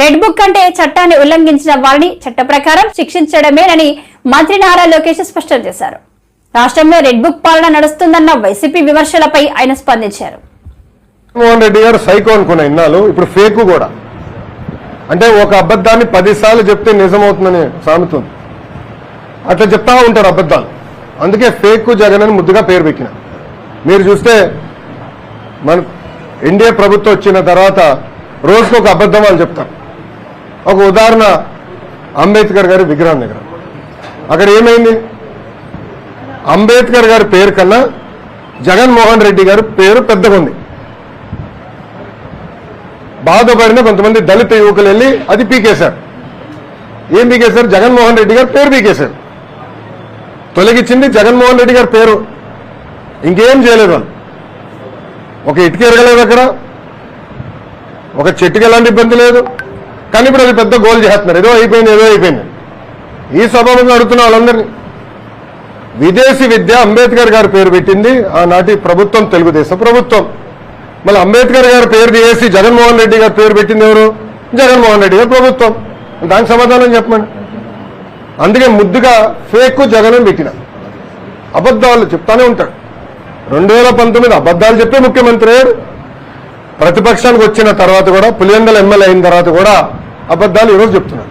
Red book అంటే చట్టాన్ని ఉల్లంఘించిన వారిని చట్ట ప్రకారం శిక్షించడమేనని మంత్రి నారా లోకేష్ స్పష్టం చేశారు. రాష్ట్రంలో రెడ్ బుక్ పాలన నడుస్తుందన్న వైసీపీ విమర్శలపై ఆయన స్పందించారు. జగన్మోహన్ రెడ్డి గారు సైకో అనుకున్న ఇన్నాళ్ళు ఇప్పుడు ఫేక్ కూడా, అంటే ఒక అబద్ధాన్ని 10 సార్లు చెప్తే నిజమవుతుందని సామెత ఉంది. అట్లా చెప్తా ఉంటారు అబద్ధాలు. అందుకే ఫేక్ జగన్ అని ముద్దుగా పేరు పెట్టిన. మీరు చూస్తే మన ఎన్డీఏ ప్రభుత్వం వచ్చిన తర్వాత రోజుకు ఒక అబద్ధం వాళ్ళు చెప్తారు. ఒక ఉదాహరణ, అంబేద్కర్ గారి విగ్రహం దగ్గర అక్కడ ఏమైంది? అంబేద్కర్ గారి పేరు కన్నా జగన్మోహన్ రెడ్డి గారి పేరు పెద్దగా ఉంది. బాధపడిన కొంతమంది దళిత యువకులు వెళ్ళి అది పీకేశారు. ఏం పీకేశారు? జగన్మోహన్ రెడ్డి గారి పేరు పీకేశారు. తొలగించింది జగన్మోహన్ రెడ్డి గారి పేరు, ఇంకేం చేయలేదు వాళ్ళు. ఒక ఇటుక ఎరగలేదు, అక్కడ ఒక చెట్టుకి ఎలాంటి ఇబ్బంది లేదు. కానీ ఇప్పుడు అది పెద్ద గోల్ చేస్తున్నారు, ఏదో అయిపోయింది. ఈ స్వభావంగా అడుగుతున్న వాళ్ళందరినీ. విదేశీ విద్య అంబేద్కర్ గారి పేరు పెట్టింది ఆనాటి ప్రభుత్వం, తెలుగుదేశం ప్రభుత్వం. మళ్ళీ అంబేద్కర్ గారి పేరు తీసి జగన్మోహన్ రెడ్డి గారి పేరు పెట్టింది ఎవరు? జగన్మోహన్ రెడ్డి గారి ప్రభుత్వం. దానికి సమాధానం చెప్పండి. అందుకే ముద్దుగా ఫేక్ జగన్ పెట్టిన. అబద్ధాలు చెప్తానే ఉంటాడు. 2019 అబద్ధాలు చెప్పే ముఖ్యమంత్రి అయ్యాడు. ప్రతిపక్షానికి వచ్చిన తర్వాత కూడా, పులివెందుల ఎమ్మెల్యే అయిన తర్వాత కూడా అబద్ధాలు ఈరోజు చెప్తున్నారు.